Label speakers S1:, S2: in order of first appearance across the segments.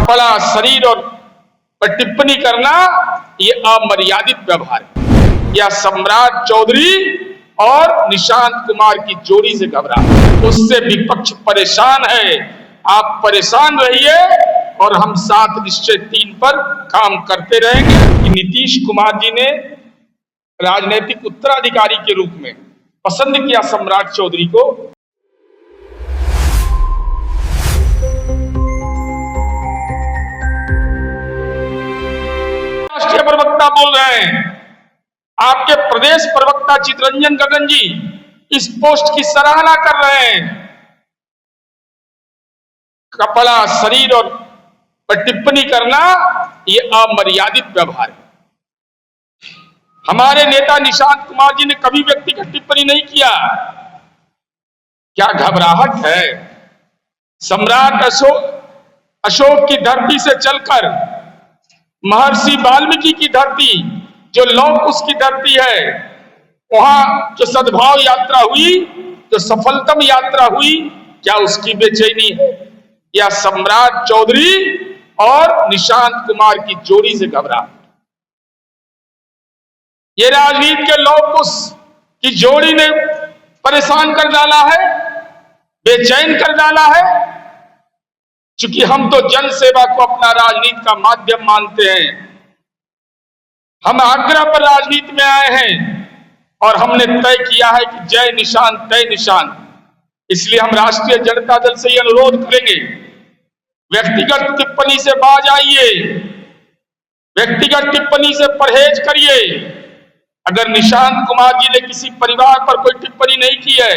S1: कपड़ा शरीर और पर टिप्पणी करना ये अमर्यादित व्यवहार है। यह सम्राट चौधरी और निशांत कुमार की जोड़ी से घबरा, उससे विपक्ष परेशान है। आप परेशान रहिए और हम 7 निश्चय 3 पर काम करते रहेंगे। कि नीतीश कुमार जी ने राजनीतिक उत्तराधिकारी के रूप में पसंद किया सम्राट चौधरी को। राष्ट्रीय प्रवक्ता बोल रहे हैं, आपके प्रदेश प्रवक्ता चितरंजन गगन जी इस पोस्ट की सराहना कर रहे हैं। कपड़ा शरीर और पर टिप्पणी करना ये अमर्यादित व्यवहार है। हमारे नेता निशांत कुमार जी ने कभी व्यक्तिगत टिप्पणी नहीं किया। क्या घबराहट है? सम्राट अशोक की धरती से चलकर महर्षि वाल्मीकि की धरती, जो लौह कुश की धरती है, वहां जो सद्भाव यात्रा हुई, जो सफलतम यात्रा हुई, क्या उसकी बेचैनी है? या सम्राट चौधरी और निशांत कुमार की जोड़ी से घबरा? ये राजनीति के लौह कुश की जोड़ी ने परेशान कर डाला है, बेचैन कर डाला है। चूंकि हम तो जन सेवा को अपना राजनीति का माध्यम मानते हैं, हम आग्रह पर राजनीति में आए हैं और हमने तय किया है कि जय निशान तय निशान। इसलिए हम राष्ट्रीय जनता दल से ये अनुरोध करेंगे, व्यक्तिगत टिप्पणी से बाज आइए, व्यक्तिगत टिप्पणी से परहेज करिए। अगर निशांत कुमार जी ने किसी परिवार पर कोई टिप्पणी नहीं की है,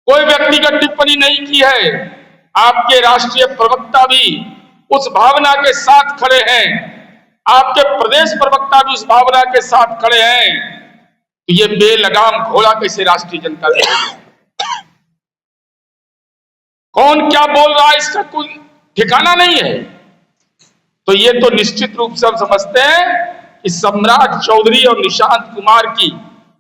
S1: कोई व्यक्तिगत टिप्पणी नहीं की है, आपके राष्ट्रीय प्रवक्ता भी उस भावना के साथ खड़े हैं, आपके प्रदेश प्रवक्ता भी उस भावना के साथ खड़े हैं, तो ये बेलगाम घोड़ा कैसे राष्ट्रीय जनता दल? कौन क्या बोल रहा है इसका कोई ठिकाना नहीं है। तो ये तो निश्चित रूप से हम समझते हैं कि सम्राट चौधरी और निशांत कुमार की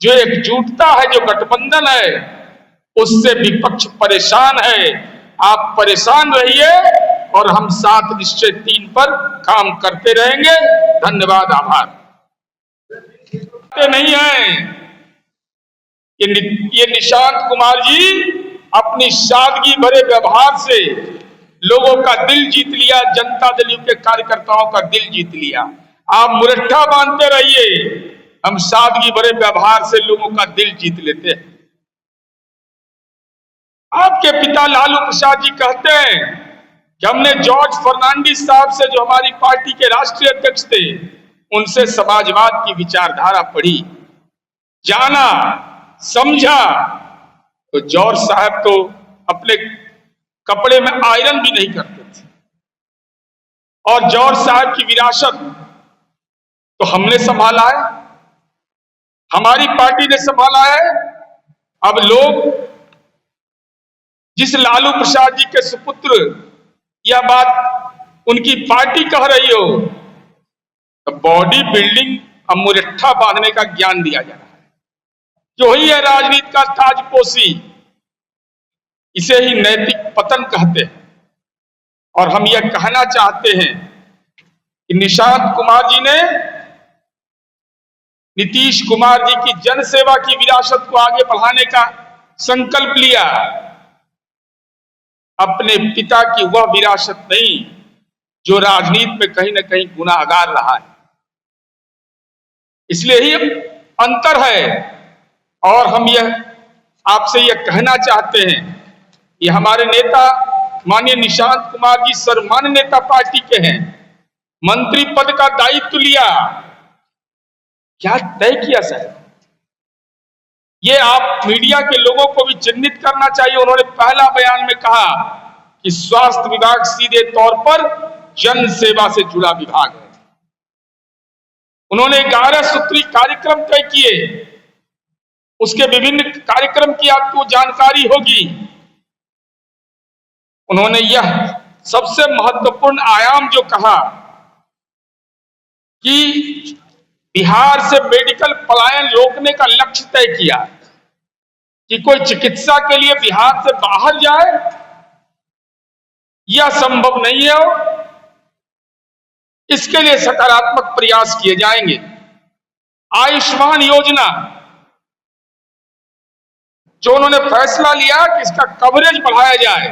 S1: जो एकजुटता है, जो गठबंधन है, उससे विपक्ष परेशान है। आप परेशान रहिए और हम 7 निश्चय 3 पर काम करते रहेंगे। धन्यवाद, आभार। नहीं है ये निशांत कुमार जी अपनी सादगी भरे व्यवहार से लोगों का दिल जीत लिया, जनता दल के कार्यकर्ताओं का दिल जीत लिया। आप मुरट्ठा बांधते रहिए, हम सादगी भरे व्यवहार से लोगों का दिल जीत लेते हैं। आपके पिता लालू प्रसाद जी कहते हैं कि हमने जॉर्ज फर्नांडिस साहब से, जो हमारी पार्टी के राष्ट्रीय अध्यक्ष थे, उनसे समाजवाद की विचारधारा पढ़ी, जाना, समझा। तो जॉर्ज साहब तो अपने कपड़े में आयरन भी नहीं करते थे, और जॉर्ज साहब की विरासत तो हमने संभाला है, हमारी पार्टी ने संभाला है। अब लोग जिस लालू प्रसाद जी के सुपुत्र यह बात उनकी पार्टी कह रही हो, तो बॉडी बिल्डिंग और मुरट्ठा बांधने का ज्ञान दिया जा रहा है, जो ही है राजनीति का ताजपोशी। इसे ही नैतिक पतन कहते हैं। और हम यह कहना चाहते हैं कि निशांत कुमार जी ने नीतीश कुमार जी की जनसेवा की विरासत को आगे बढ़ाने का संकल्प लिया, अपने पिता की वह विरासत नहीं जो राजनीति में कहीं ना कहीं गुनाहगार रहा है। इसलिए ही अंतर है। और हम यह आपसे यह कहना चाहते हैं कि हमारे नेता माननीय निशांत कुमार जी सर्वमान्य नेता पार्टी के हैं, मंत्री पद का दायित्व लिया, क्या तय किया साहब, ये आप मीडिया के लोगों को भी चिन्हित करना चाहिए। उन्होंने पहला बयान में कहा कि स्वास्थ्य विभाग सीधे तौर पर जन सेवा से जुड़ा विभाग है। उन्होंने 11 सूत्री कार्यक्रम तय किए, उसके विभिन्न कार्यक्रम की आपको जानकारी होगी। उन्होंने यह सबसे महत्वपूर्ण आयाम जो कहा कि बिहार से मेडिकल पलायन रोकने का लक्ष्य तय किया, कि कोई चिकित्सा के लिए बिहार से बाहर जाए, यह संभव नहीं है। इसके लिए सकारात्मक प्रयास किए जाएंगे। आयुष्मान योजना जो उन्होंने फैसला लिया कि इसका कवरेज बढ़ाया जाए,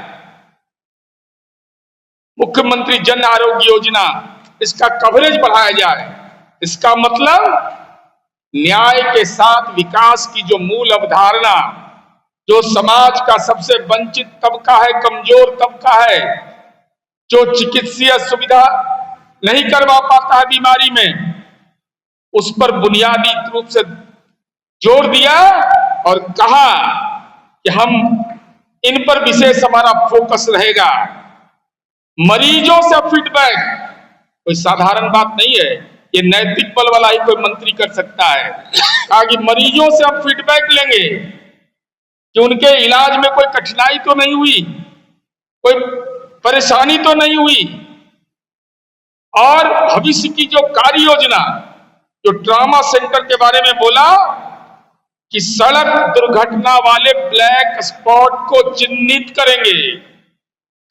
S1: मुख्यमंत्री जन आरोग्य योजना, इसका कवरेज बढ़ाया जाए। इसका मतलब न्याय के साथ विकास की जो मूल अवधारणा, जो समाज का सबसे वंचित तबका है, कमजोर तबका है, जो चिकित्सीय सुविधा नहीं करवा पाता है बीमारी में, उस पर बुनियादी रूप से जोर दिया और कहा कि हम इन पर विशेष हमारा फोकस रहेगा। मरीजों से फीडबैक कोई साधारण बात नहीं है, ये नैतिक बल वाला ही कोई मंत्री कर सकता है। कहा कि मरीजों से हम फीडबैक लेंगे कि उनके इलाज में कोई कठिनाई तो नहीं हुई, कोई परेशानी तो नहीं हुई, और भविष्य की जो कार्य योजना, जो ट्रॉमा सेंटर के बारे में बोला कि सड़क दुर्घटना वाले ब्लैक स्पॉट को चिन्हित करेंगे,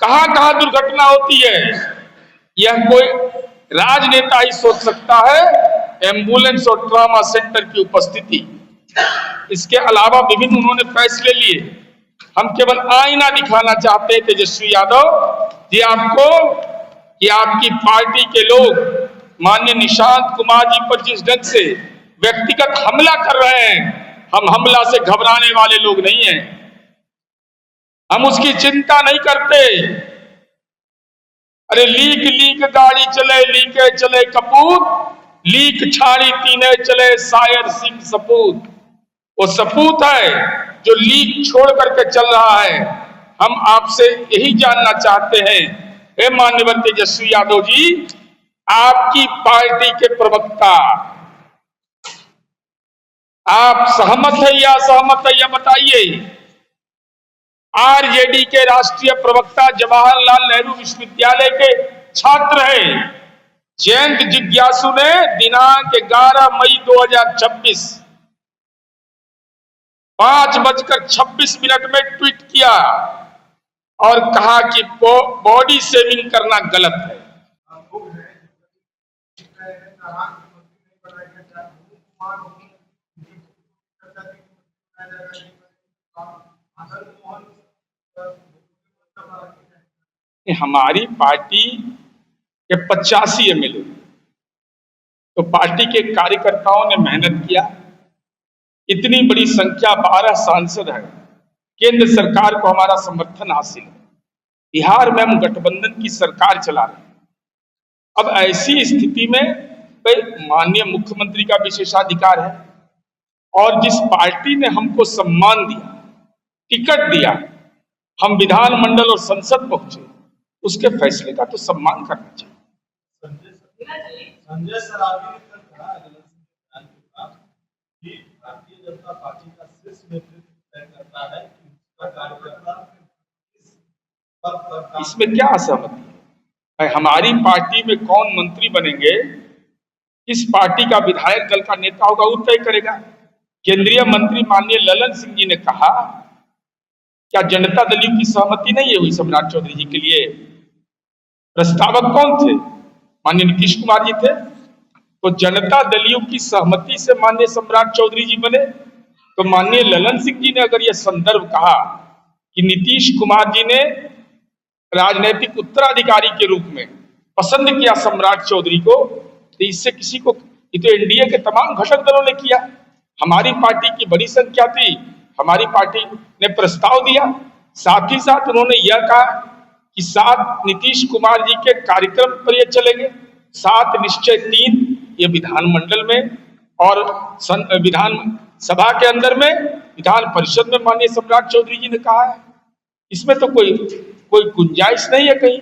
S1: कहां कहां दुर्घटना होती है, यह कोई राजनेता ही सोच सकता है। एम्बुलेंस और ट्रॉमा सेंटर की उपस्थिति, इसके अलावा विभिन्न उन्होंने फैसले लिए। हम केवल आईना दिखाना चाहते हैं तेजस्वी यादव जी आपको कि आपकी पार्टी के लोग माननीय निशांत कुमार जी पर जिस ढंग से व्यक्तिगत हमला कर रहे हैं, हम हमला से घबराने वाले लोग नहीं हैं, हम उसकी चिंता नहीं करते। अरे लीक गाड़ी चले, लीके चले कपूत, लीक छाड़ी तीने चले शायर सिंह सपूत। वो सपूत है जो लीक छोड़ करके चल रहा है। हम आपसे यही जानना चाहते हैं, हे माननीय तेजस्वी यादव जी, आपकी पार्टी के प्रवक्ता, आप सहमत है या असहमत है, यह बताइए। आरजेडी के राष्ट्रीय प्रवक्ता जवाहरलाल नेहरू विश्वविद्यालय के छात्र हैं जयंत जिज्ञासु ने दिनांक 11 मई 2026 5:26 में ट्वीट किया और कहा कि बॉडी शेविंग करना गलत है। हमारी पार्टी के 85 एमएलए, तो पार्टी के कार्यकर्ताओं ने मेहनत किया, इतनी बड़ी संख्या 12 सांसद है, केंद्र सरकार को हमारा समर्थन हासिल है, बिहार में हम गठबंधन की सरकार चला रहे हैं। अब ऐसी स्थिति में माननीय मुख्यमंत्री का विशेषाधिकार है, और जिस पार्टी ने हमको सम्मान दिया, टिकट दिया, हम विधानमंडल और संसद पहुंचे, उसके फैसले का तो सम्मान करना चाहिए।
S2: संजय सरावगी ने कहा कि भारतीय जनता पार्टी का शीर्ष नेतृत्व तय करता है कि उसका कार्यकर्ता
S1: इसमें क्या असहमति है? हमारी पार्टी में कौन मंत्री बनेंगे, किस पार्टी का विधायक दल का नेता होगा, वो तय करेगा। केंद्रीय मंत्री माननीय ललन सिंह जी ने कहा, क्या जनता दल की सहमति नहीं है हुई सम्राट चौधरी जी के लिए? प्रस्तावक कौन थे? माननीय नीतीश कुमार जी थे। तो जनता दलियों की सहमति से माननीय सम्राट चौधरी जी बने। तो माननीय ललन सिंह जी ने अगर यह संदर्भ कहा कि नीतीश कुमार जी ने राजनीतिक उत्तराधिकारी के रूप में पसंद किया सम्राट चौधरी को, तो इससे किसी को, ये तो एनडीए के तमाम घटक दलों ने किया, हमारी पार्टी की बड़ी संख्या थी, हमारी पार्टी ने प्रस्ताव दिया। साथ ही साथ उन्होंने यह कहा कि 7 नीतीश कुमार जी के कार्यक्रम पर ये चलेंगे, 7 निश्चय 3 ये विधानमंडल में और विधान सभा के अंदर में, विधान परिषद में माननीय सम्राट चौधरी जी ने कहा है। इसमें तो कोई गुंजाइश नहीं है कहीं।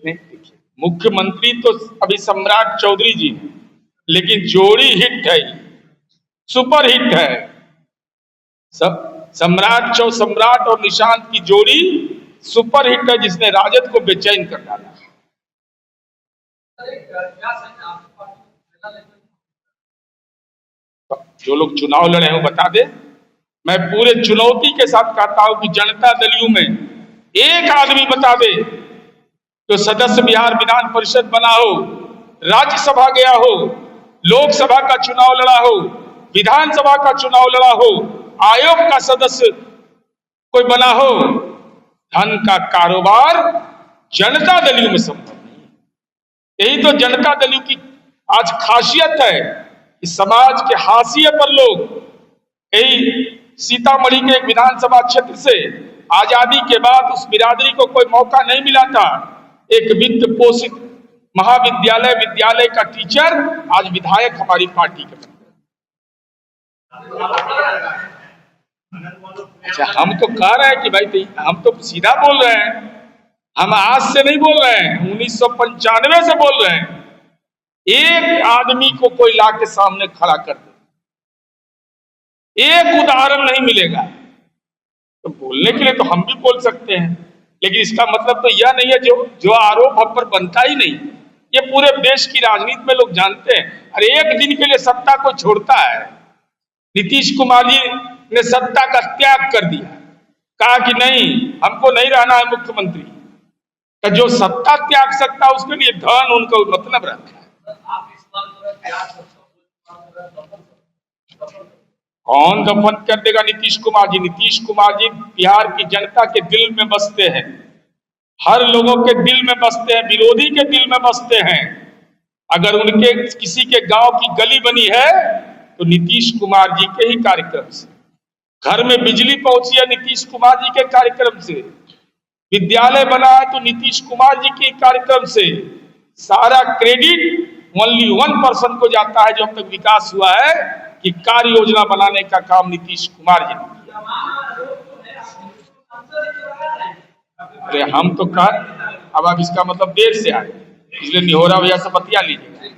S1: नहीं, देखिए, मुख्यमंत्री तो अभी सम्राट चौधरी जी है, लेकिन जोड़ी हिट है, सुपर हिट है। सब सम्राट और निशांत की जोड़ी सुपर हिट है, जिसने राजद को बेचैन कर डाला। जो लोग चुनाव लड़े हैं बता दे। मैं पूरे चुनौती के साथ कहता हूं कि जनता दलियों में एक आदमी बता दे जो सदस्य बिहार विधान परिषद बना हो, राज्यसभा गया हो, लोकसभा का चुनाव लड़ा हो, विधानसभा का चुनाव लड़ा हो, आयोग का सदस्य कोई बना हो, धन का कारोबार जनता दलियों में संभव नहीं। यही तो जनता दलियों की आज खासियत है कि समाज के हाशिए पर लोग, यही सीतामढ़ी के एक विधानसभा क्षेत्र से आजादी के बाद उस बिरादरी को कोई मौका नहीं मिला था। एक वित्त पोषित महाविद्यालय विद्यालय का टीचर आज विधायक हमारी पार्टी के बन गए। अच्छा, हम तो कह रहे हैं कि भाई हम तो सीधा बोल रहे हैं, हम आज से नहीं बोल रहे हैं, 1995 से बोल रहे हैं। एक आदमी को कोई ला के सामने खड़ा कर दे, एक उदाहरण नहीं मिलेगा। तो बोलने के लिए तो हम भी बोल सकते हैं, लेकिन इसका मतलब तो यह नहीं है जो आरोप हम पर बनता ही नहीं। ये पूरे देश की राजनीति में लोग जानते हैं। अरे एक दिन के लिए सत्ता को छोड़ता है। नीतीश कुमार जी ने सत्ता का त्याग कर दिया, कहा कि नहीं, हमको नहीं रहना है मुख्यमंत्री। तो जो सत्ता त्याग सकता है उसके लिए धन उनका मतलब रखा है। कौन दफन कर देगा नीतीश कुमार जी? नीतीश कुमार जी बिहार की जनता के दिल में बसते हैं, हर लोगों के दिल में बसते हैं, विरोधी के दिल में बसते हैं। अगर उनके किसी के गांव की गली बनी है तो नीतीश कुमार जी के ही कार्यक्रम से, घर में बिजली पहुंची है नीतीश कुमार जी के कार्यक्रम से, विद्यालय बना है तो नीतीश कुमार जी के कार्यक्रम से। सारा क्रेडिट ओनली 1% को जाता है जो अब तक विकास हुआ है, कि कार्य योजना बनाने का काम नीतीश कुमार जी ने किया। अरे हम तो अब इसका मतलब देर से आए, इसलिए निहोरा भैया से बतिया लीजिएगा।